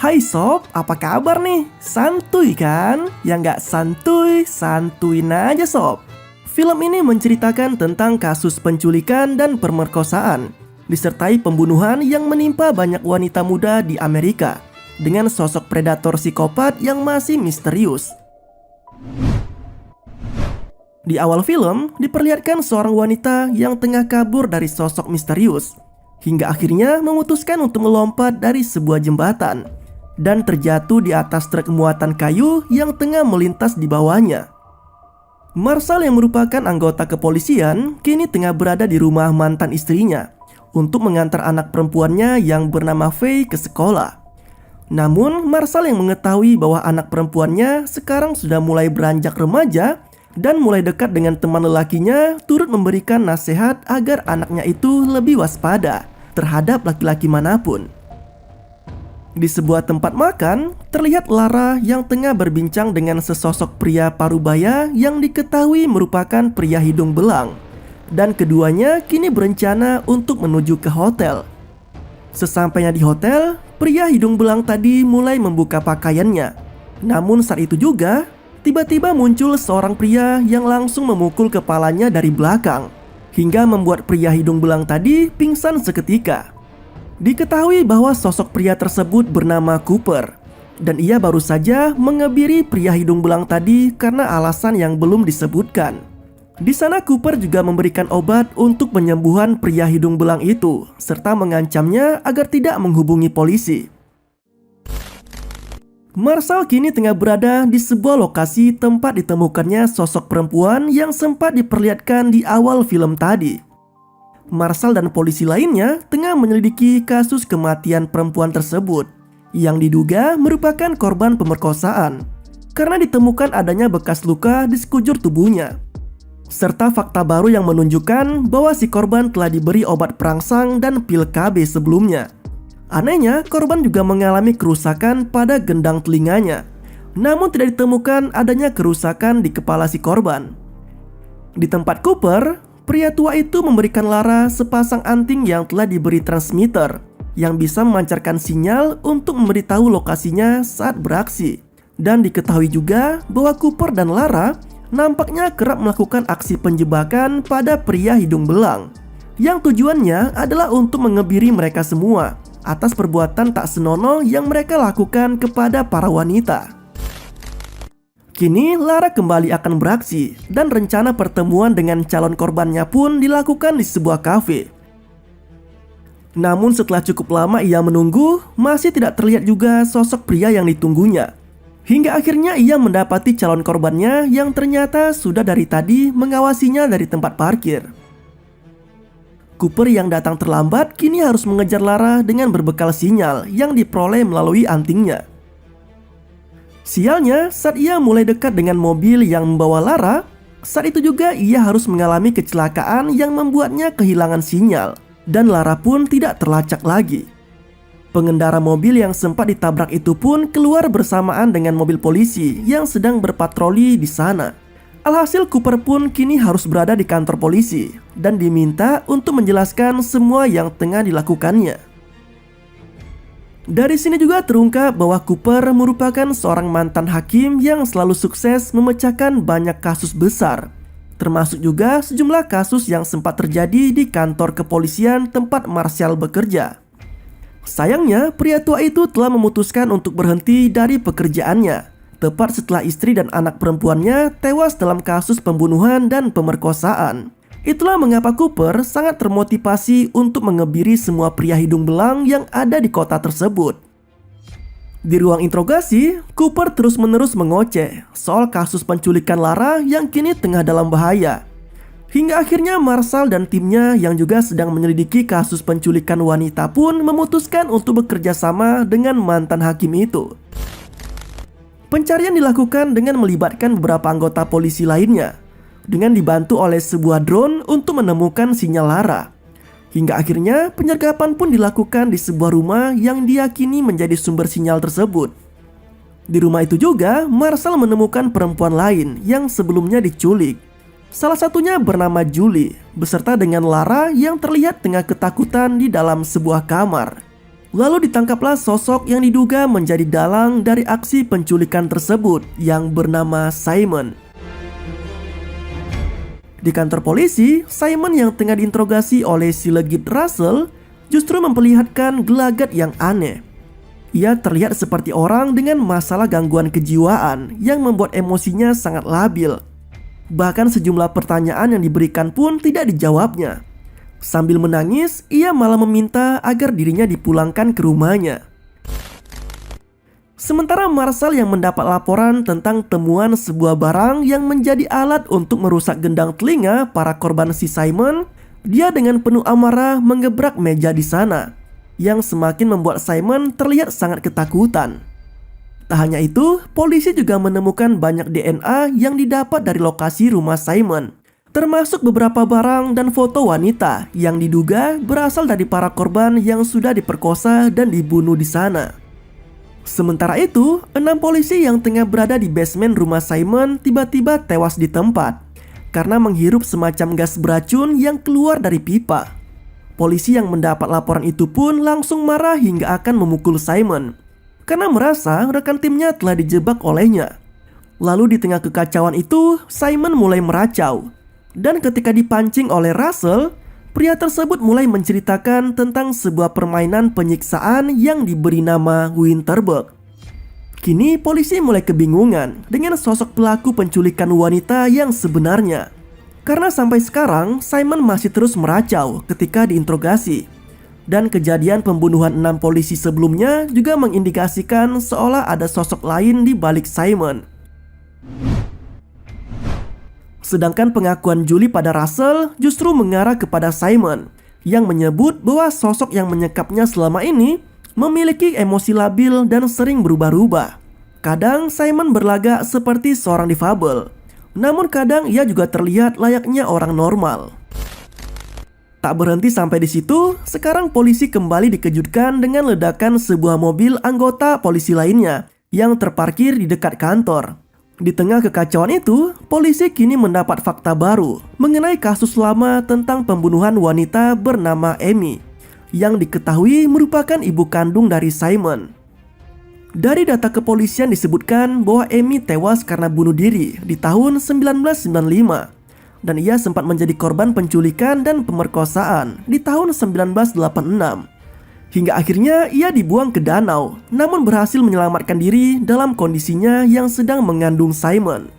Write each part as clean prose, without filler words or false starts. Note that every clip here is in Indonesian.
Hai sob, apa kabar nih? Santuy kan? Yang nggak santuy, santuin aja sob. Film ini menceritakan tentang kasus penculikan dan pemerkosaan, disertai pembunuhan yang menimpa banyak wanita muda di Amerika, dengan sosok predator psikopat yang masih misterius. Di awal film, diperlihatkan seorang wanita yang tengah kabur dari sosok misterius, hingga akhirnya memutuskan untuk melompat dari sebuah jembatan dan terjatuh di atas truk muatan kayu yang tengah melintas di bawahnya. Marshall yang merupakan anggota kepolisian kini tengah berada di rumah mantan istrinya untuk mengantar anak perempuannya yang bernama Faye ke sekolah. Namun Marshall yang mengetahui bahwa anak perempuannya sekarang sudah mulai beranjak remaja dan mulai dekat dengan teman lelakinya, turut memberikan nasihat agar anaknya itu lebih waspada terhadap laki-laki manapun. Di sebuah tempat makan, terlihat Lara yang tengah berbincang dengan sesosok pria parubaya yang diketahui merupakan pria hidung belang. Dan keduanya kini berencana untuk menuju ke hotel. Sesampainya di hotel, pria hidung belang tadi mulai membuka pakaiannya. Namun saat itu juga, tiba-tiba muncul seorang pria yang langsung memukul kepalanya dari belakang, hingga membuat pria hidung belang tadi pingsan seketika. Diketahui bahwa sosok pria tersebut bernama Cooper, dan ia baru saja mengebiri pria hidung belang tadi karena alasan yang belum disebutkan. Di sana Cooper juga memberikan obat untuk penyembuhan pria hidung belang itu, serta mengancamnya agar tidak menghubungi polisi. Marshall kini tengah berada di sebuah lokasi tempat ditemukannya sosok perempuan yang sempat diperlihatkan di awal film tadi. Marshall dan polisi lainnya tengah menyelidiki kasus kematian perempuan tersebut yang diduga merupakan korban pemerkosaan karena ditemukan adanya bekas luka di sekujur tubuhnya, serta fakta baru yang menunjukkan bahwa si korban telah diberi obat perangsang dan pil KB sebelumnya. Anehnya, korban juga mengalami kerusakan pada gendang telinganya, namun tidak ditemukan adanya kerusakan di kepala si korban. Di tempat Cooper, pria tua itu memberikan Lara sepasang anting yang telah diberi transmitter yang bisa memancarkan sinyal untuk memberitahu lokasinya saat beraksi. Dan diketahui juga bahwa Cooper dan Lara nampaknya kerap melakukan aksi penjebakan pada pria hidung belang, yang tujuannya adalah untuk mengebiri mereka semua atas perbuatan tak senonoh yang mereka lakukan kepada para wanita. Kini Lara kembali akan beraksi dan rencana pertemuan dengan calon korbannya pun dilakukan di sebuah kafe. Namun setelah cukup lama ia menunggu, masih tidak terlihat juga sosok pria yang ditunggunya. Hingga akhirnya ia mendapati calon korbannya yang ternyata sudah dari tadi mengawasinya dari tempat parkir. Cooper yang datang terlambat kini harus mengejar Lara dengan berbekal sinyal yang diperoleh melalui antingnya. Sialnya, saat ia mulai dekat dengan mobil yang membawa Lara, saat itu juga ia harus mengalami kecelakaan yang membuatnya kehilangan sinyal, dan Lara pun tidak terlacak lagi. Pengendara mobil yang sempat ditabrak itu pun keluar bersamaan dengan mobil polisi yang sedang berpatroli di sana. Alhasil Cooper pun kini harus berada di kantor polisi dan diminta untuk menjelaskan semua yang tengah dilakukannya. Dari sini juga terungkap bahwa Cooper merupakan seorang mantan hakim yang selalu sukses memecahkan banyak kasus besar, termasuk juga sejumlah kasus yang sempat terjadi di kantor kepolisian tempat Marshall bekerja. Sayangnya, pria tua itu telah memutuskan untuk berhenti dari pekerjaannya tepat setelah istri dan anak perempuannya tewas dalam kasus pembunuhan dan pemerkosaan. Itulah mengapa Cooper sangat termotivasi untuk mengebiri semua pria hidung belang yang ada di kota tersebut. Di ruang interogasi, Cooper terus-menerus mengoceh soal kasus penculikan Lara yang kini tengah dalam bahaya. Hingga akhirnya Marshall dan timnya yang juga sedang menyelidiki kasus penculikan wanita pun memutuskan untuk bekerja sama dengan mantan hakim itu. Pencarian dilakukan dengan melibatkan beberapa anggota polisi lainnya, dengan dibantu oleh sebuah drone untuk menemukan sinyal Lara. Hingga akhirnya penyergapan pun dilakukan di sebuah rumah yang diyakini menjadi sumber sinyal tersebut. Di rumah itu juga Marshall menemukan perempuan lain yang sebelumnya diculik. Salah satunya bernama Julie, beserta dengan Lara yang terlihat tengah ketakutan di dalam sebuah kamar. Lalu ditangkaplah sosok yang diduga menjadi dalang dari aksi penculikan tersebut yang bernama Simon. Di kantor polisi, Simon yang tengah diinterogasi oleh si legit Russell justru memperlihatkan gelagat yang aneh. Ia terlihat seperti orang dengan masalah gangguan kejiwaan yang membuat emosinya sangat labil. Bahkan sejumlah pertanyaan yang diberikan pun tidak dijawabnya. Sambil menangis, ia malah meminta agar dirinya dipulangkan ke rumahnya. Sementara Marshall yang mendapat laporan tentang temuan sebuah barang yang menjadi alat untuk merusak gendang telinga para korban si Simon, dia dengan penuh amarah mengebrak meja di sana, yang semakin membuat Simon terlihat sangat ketakutan. Tak hanya itu, polisi juga menemukan banyak DNA yang didapat dari lokasi rumah Simon, termasuk beberapa barang dan foto wanita yang diduga berasal dari para korban yang sudah diperkosa dan dibunuh di sana. Sementara itu, 6 polisi yang tengah berada di basement rumah Simon tiba-tiba tewas di tempat karena menghirup semacam gas beracun yang keluar dari pipa. Polisi yang mendapat laporan itu pun langsung marah hingga akan memukul Simon karena merasa rekan timnya telah dijebak olehnya. Lalu di tengah kekacauan itu, Simon mulai meracau. Dan ketika dipancing oleh Russell, pria tersebut mulai menceritakan tentang sebuah permainan penyiksaan yang diberi nama Winterberg. Kini polisi mulai kebingungan dengan sosok pelaku penculikan wanita yang sebenarnya. Karena sampai sekarang Simon masih terus meracau ketika diinterogasi. Dan kejadian pembunuhan 6 polisi sebelumnya juga mengindikasikan seolah ada sosok lain di balik Simon. Sedangkan pengakuan Julie pada Russell justru mengarah kepada Simon yang menyebut bahwa sosok yang menyekapnya selama ini memiliki emosi labil dan sering berubah-ubah. Kadang Simon berlagak seperti seorang difabel, namun kadang ia juga terlihat layaknya orang normal. Tak berhenti sampai di situ, sekarang polisi kembali dikejutkan dengan ledakan sebuah mobil anggota polisi lainnya yang terparkir di dekat kantor. Di tengah kekacauan itu, polisi kini mendapat fakta baru mengenai kasus lama tentang pembunuhan wanita bernama Amy yang diketahui merupakan ibu kandung dari Simon. Dari data kepolisian disebutkan bahwa Amy tewas karena bunuh diri di tahun 1995 dan ia sempat menjadi korban penculikan dan pemerkosaan di tahun 1986. Hingga akhirnya ia dibuang ke danau, namun berhasil menyelamatkan diri dalam kondisinya yang sedang mengandung Simon.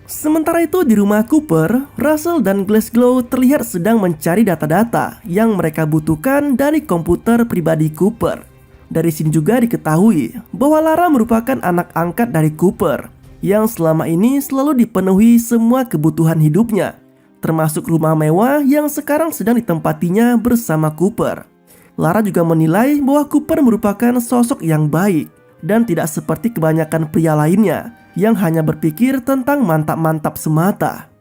Sementara itu di rumah Cooper, Russell dan Glasgow terlihat sedang mencari data-data yang mereka butuhkan dari komputer pribadi Cooper. Dari sini juga diketahui bahwa Lara merupakan anak angkat dari Cooper yang selama ini selalu dipenuhi semua kebutuhan hidupnya, termasuk rumah mewah yang sekarang sedang ditempatinya bersama Cooper. Lara juga menilai bahwa Cooper merupakan sosok yang baik dan tidak seperti kebanyakan pria lainnya yang hanya berpikir tentang mantap-mantap semata.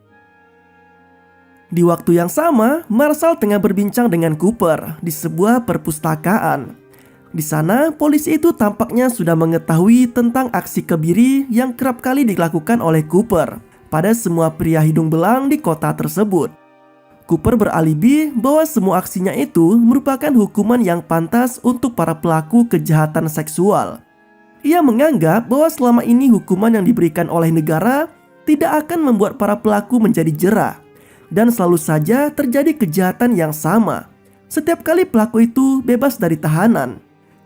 Di waktu yang sama, Marshall tengah berbincang dengan Cooper di sebuah perpustakaan. Di sana, polisi itu tampaknya sudah mengetahui tentang aksi kebiri yang kerap kali dilakukan oleh Cooper pada semua pria hidung belang di kota tersebut. Cooper beralibi bahwa semua aksinya itu merupakan hukuman yang pantas untuk para pelaku kejahatan seksual. Ia menganggap bahwa selama ini hukuman yang diberikan oleh negara tidak akan membuat para pelaku menjadi jera, dan selalu saja terjadi kejahatan yang sama setiap kali pelaku itu bebas dari tahanan.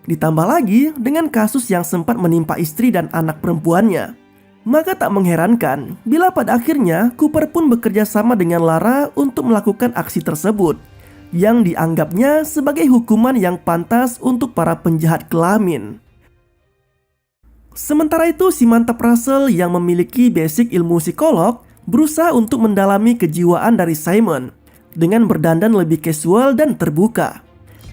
Ditambah lagi dengan kasus yang sempat menimpa istri dan anak perempuannya. Maka tak mengherankan bila pada akhirnya Cooper pun bekerja sama dengan Lara untuk melakukan aksi tersebut yang dianggapnya sebagai hukuman yang pantas untuk para penjahat kelamin. Sementara itu si mantap Russell yang memiliki basic ilmu psikolog berusaha untuk mendalami kejiwaan dari Simon dengan berdandan lebih casual dan terbuka.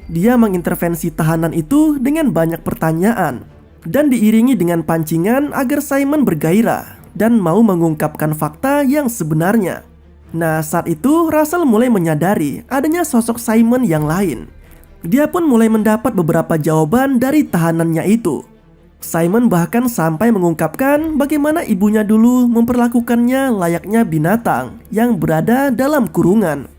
Dia mengintervensi tahanan itu dengan banyak pertanyaan dan diiringi dengan pancingan agar Simon bergairah dan mau mengungkapkan fakta yang sebenarnya. Nah, saat itu Russell mulai menyadari adanya sosok Simon yang lain. Dia pun mulai mendapat beberapa jawaban dari tahanannya itu. Simon bahkan sampai mengungkapkan bagaimana ibunya dulu memperlakukannya layaknya binatang yang berada dalam kurungan.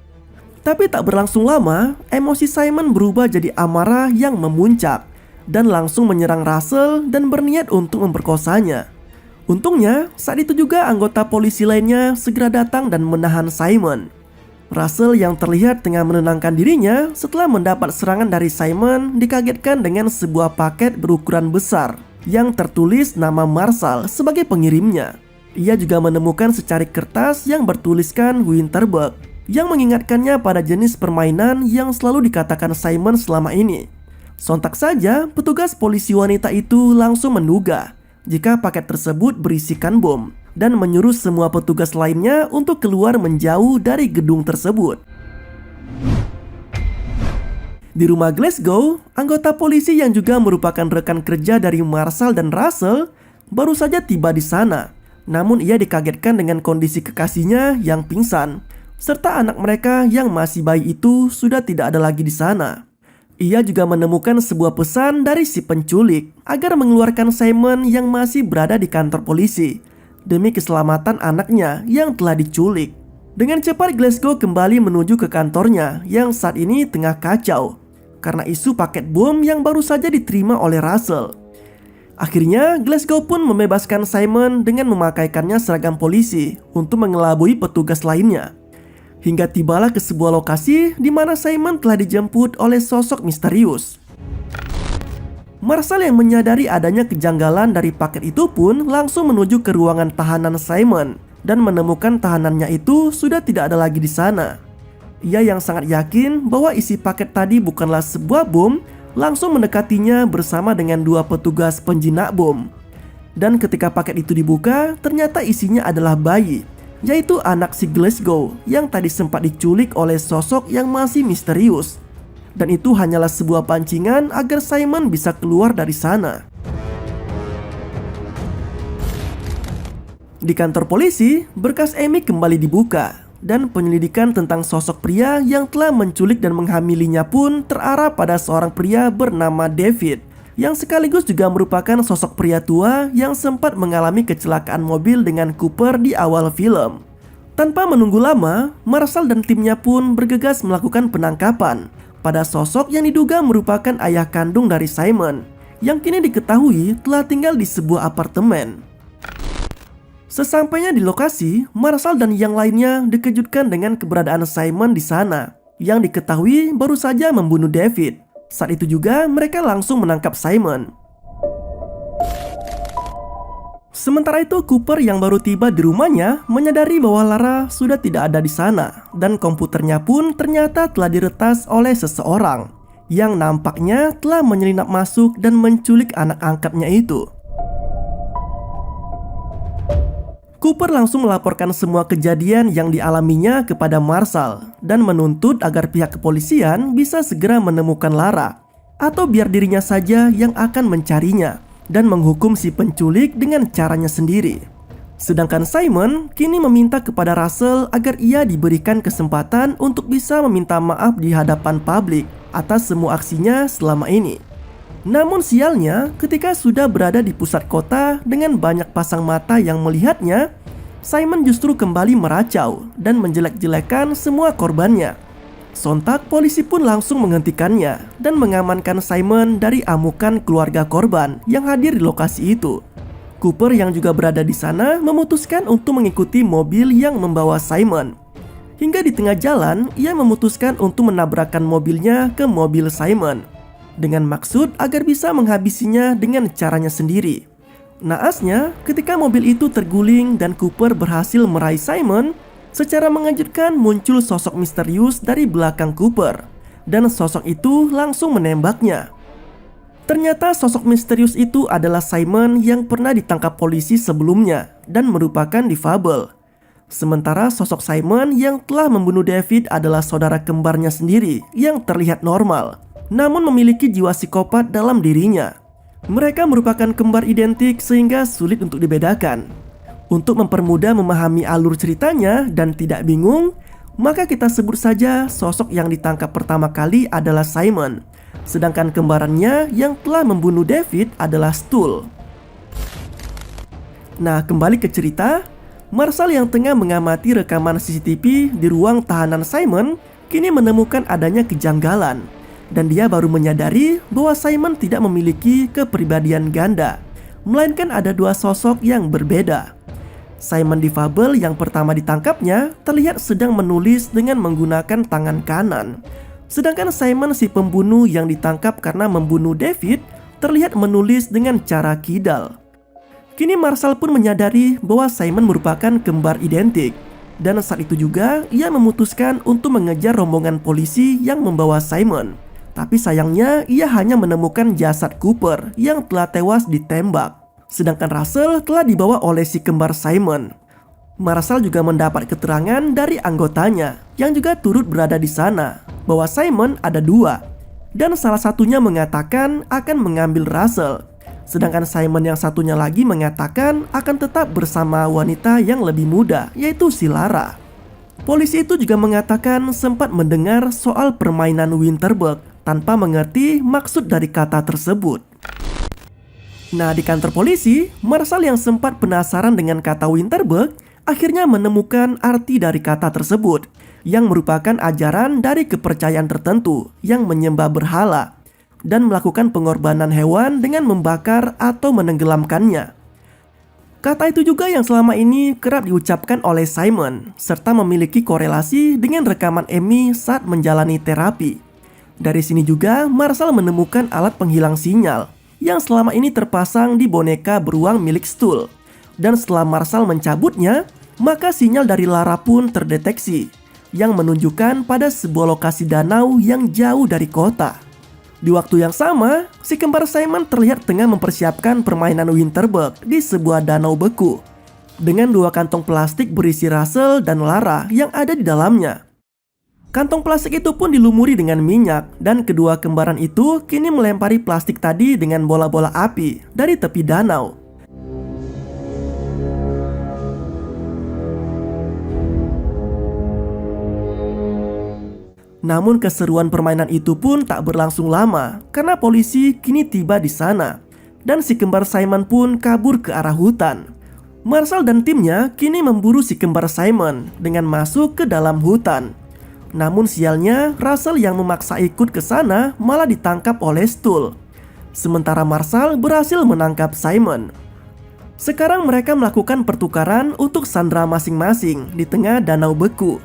Tapi tak berlangsung lama, emosi Simon berubah jadi amarah yang memuncak dan langsung menyerang Russell dan berniat untuk memperkosanya. Untungnya, saat itu juga anggota polisi lainnya segera datang dan menahan Simon. Russell yang terlihat tengah menenangkan dirinya setelah mendapat serangan dari Simon dikagetkan dengan sebuah paket berukuran besar yang tertulis nama Marshall sebagai pengirimnya. Ia juga menemukan secari kertas yang bertuliskan Winterberg yang mengingatkannya pada jenis permainan yang selalu dikatakan Simon selama ini. Sontak saja, petugas polisi wanita itu langsung menduga jika paket tersebut berisikan bom dan menyuruh semua petugas lainnya untuk keluar menjauh dari gedung tersebut. Di rumah Glasgow, anggota polisi yang juga merupakan rekan kerja dari Marshall dan Russell baru saja tiba di sana. Namun ia dikagetkan dengan kondisi kekasihnya yang pingsan, serta anak mereka yang masih bayi itu sudah tidak ada lagi di sana. Ia juga menemukan sebuah pesan dari si penculik agar mengeluarkan Simon yang masih berada di kantor polisi demi keselamatan anaknya yang telah diculik. Dengan cepat Glasgow kembali menuju ke kantornya yang saat ini tengah kacau karena isu paket bom yang baru saja diterima oleh Russell. Akhirnya Glasgow pun membebaskan Simon dengan memakaikannya seragam polisi untuk mengelabui petugas lainnya. Hingga tibalah ke sebuah lokasi di mana Simon telah dijemput oleh sosok misterius. Marshall yang menyadari adanya kejanggalan dari paket itu pun langsung menuju ke ruangan tahanan Simon dan menemukan tahanannya itu sudah tidak ada lagi di sana. Ia yang sangat yakin bahwa isi paket tadi bukanlah sebuah bom, langsung mendekatinya bersama dengan dua petugas penjinak bom. Dan ketika paket itu dibuka, ternyata isinya adalah bayi, yaitu anak si Glasgow yang tadi sempat diculik oleh sosok yang masih misterius. Dan itu hanyalah sebuah pancingan agar Simon bisa keluar dari sana. Di kantor polisi, berkas Amy kembali dibuka dan penyelidikan tentang sosok pria yang telah menculik dan menghamilinya pun terarah pada seorang pria bernama David, yang sekaligus juga merupakan sosok pria tua yang sempat mengalami kecelakaan mobil dengan Cooper di awal film. Tanpa menunggu lama, Marshall dan timnya pun bergegas melakukan penangkapan pada sosok yang diduga merupakan ayah kandung dari Simon, yang kini diketahui telah tinggal di sebuah apartemen. Sesampainya di lokasi, Marshall dan yang lainnya dikejutkan dengan keberadaan Simon di sana, yang diketahui baru saja membunuh David. Saat itu juga mereka langsung menangkap Simon. Sementara itu, Cooper yang baru tiba di rumahnya menyadari bahwa Lara sudah tidak ada di sana dan komputernya pun ternyata telah diretas oleh seseorang yang nampaknya telah menyelinap masuk dan menculik anak angkatnya itu. Cooper langsung melaporkan semua kejadian yang dialaminya kepada Marshall dan menuntut agar pihak kepolisian bisa segera menemukan Lara, atau biar dirinya saja yang akan mencarinya dan menghukum si penculik dengan caranya sendiri. Sedangkan Simon kini meminta kepada Russell agar ia diberikan kesempatan untuk bisa meminta maaf di hadapan publik atas semua aksinya selama ini. Namun sialnya, ketika sudah berada di pusat kota dengan banyak pasang mata yang melihatnya, Simon justru kembali meracau dan menjelek-jelekan semua korbannya. Sontak polisi pun langsung menghentikannya dan mengamankan Simon dari amukan keluarga korban yang hadir di lokasi itu. Cooper yang juga berada di sana memutuskan untuk mengikuti mobil yang membawa Simon. Hingga di tengah jalan, ia memutuskan untuk menabrakkan mobilnya ke mobil Simon dengan maksud agar bisa menghabisinya dengan caranya sendiri. Naasnya, ketika mobil itu terguling dan Cooper berhasil meraih Simon, secara mengejutkan muncul sosok misterius dari belakang Cooper, dan sosok itu langsung menembaknya. Ternyata sosok misterius itu adalah Simon yang pernah ditangkap polisi sebelumnya dan merupakan difabel. Sementara sosok Simon yang telah membunuh David adalah saudara kembarnya sendiri yang terlihat normal, namun memiliki jiwa psikopat dalam dirinya. Mereka merupakan kembar identik sehingga sulit untuk dibedakan. Untuk mempermudah memahami alur ceritanya dan tidak bingung, maka kita sebut saja sosok yang ditangkap pertama kali adalah Simon, sedangkan kembarannya yang telah membunuh David adalah Stuhl. Nah, kembali ke cerita, Marshall yang tengah mengamati rekaman CCTV di ruang tahanan Simon kini menemukan adanya kejanggalan. Dan dia baru menyadari bahwa Simon tidak memiliki kepribadian ganda, melainkan ada dua sosok yang berbeda. Simon difabel yang pertama ditangkapnya terlihat sedang menulis dengan menggunakan tangan kanan. Sedangkan Simon si pembunuh yang ditangkap karena membunuh David terlihat menulis dengan cara kidal. Kini Marshall pun menyadari bahwa Simon merupakan kembar identik. Dan saat itu juga ia memutuskan untuk mengejar rombongan polisi yang membawa Simon. Tapi sayangnya ia hanya menemukan jasad Cooper yang telah tewas ditembak. Sedangkan Russell telah dibawa oleh si kembar Simon. Marshall juga mendapat keterangan dari anggotanya yang juga turut berada di sana bahwa Simon ada dua. Dan salah satunya mengatakan akan mengambil Russell. Sedangkan Simon yang satunya lagi mengatakan akan tetap bersama wanita yang lebih muda, yaitu si Lara. Polisi itu juga mengatakan sempat mendengar soal permainan Winterberg tanpa mengerti maksud dari kata tersebut. Nah, di kantor polisi, Marshall yang sempat penasaran dengan kata Winterberg akhirnya menemukan arti dari kata tersebut, yang merupakan ajaran dari kepercayaan tertentu yang menyembah berhala dan melakukan pengorbanan hewan dengan membakar atau menenggelamkannya. Kata itu juga yang selama ini kerap diucapkan oleh Simon, serta memiliki korelasi dengan rekaman Amy saat menjalani terapi. Dari sini juga Marshall menemukan alat penghilang sinyal yang selama ini terpasang di boneka beruang milik Stuhl. Dan setelah Marshall mencabutnya, maka sinyal dari Lara pun terdeteksi, yang menunjukkan pada sebuah lokasi danau yang jauh dari kota. Di waktu yang sama, si kembar Simon terlihat tengah mempersiapkan permainan Winterberg di sebuah danau beku dengan dua kantong plastik berisi Russell dan Lara yang ada di dalamnya. Kantong plastik itu pun dilumuri dengan minyak dan kedua kembaran itu kini melempari plastik tadi dengan bola-bola api dari tepi danau. Namun keseruan permainan itu pun tak berlangsung lama karena polisi kini tiba di sana dan si kembar Simon pun kabur ke arah hutan. Marshall dan timnya kini memburu si kembar Simon dengan masuk ke dalam hutan. Namun sialnya, Russell yang memaksa ikut ke sana malah ditangkap oleh Stuhl. Sementara Marshall berhasil menangkap Simon. Sekarang mereka melakukan pertukaran untuk sandera masing-masing di tengah danau beku.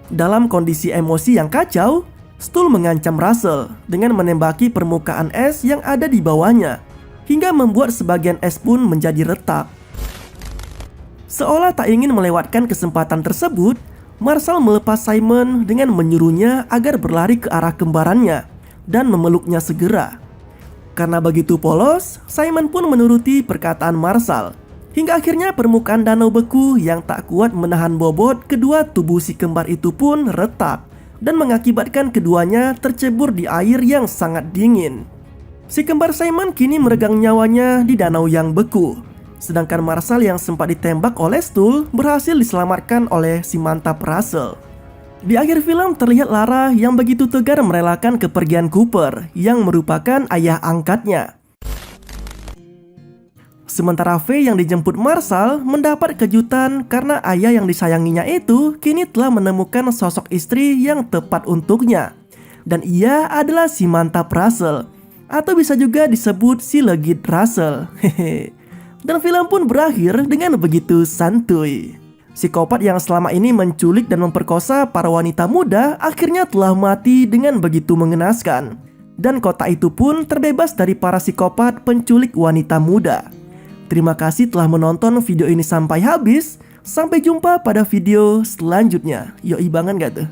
Dalam kondisi emosi yang kacau, Stuhl mengancam Russell dengan menembaki permukaan es yang ada di bawahnya, hingga membuat sebagian es pun menjadi retak. Seolah tak ingin melewatkan kesempatan tersebut, Marshall melepas Simon dengan menyuruhnya agar berlari ke arah kembarannya dan memeluknya segera. Karena begitu polos, Simon pun menuruti perkataan Marshall. Hingga akhirnya permukaan danau beku yang tak kuat menahan bobot kedua tubuh si kembar itu pun retak dan mengakibatkan keduanya tercebur di air yang sangat dingin. Si kembar Simon kini meregang nyawanya di danau yang beku. Sedangkan Marshall yang sempat ditembak oleh Stuhl berhasil diselamatkan oleh si mantap Russell. Di akhir film terlihat Lara yang begitu tegar merelakan kepergian Cooper yang merupakan ayah angkatnya. Sementara Faye yang dijemput Marshall mendapat kejutan karena ayah yang disayanginya itu kini telah menemukan sosok istri yang tepat untuknya. Dan ia adalah si mantap Russell, atau bisa juga disebut si legit Russell. Hehe. Dan film pun berakhir dengan begitu santuy. Psikopat yang selama ini menculik dan memperkosa para wanita muda akhirnya telah mati dengan begitu mengenaskan. Dan kota itu pun terbebas dari para psikopat penculik wanita muda. Terima kasih telah menonton video ini sampai habis. Sampai jumpa pada video selanjutnya. Yoi banget gak tuh?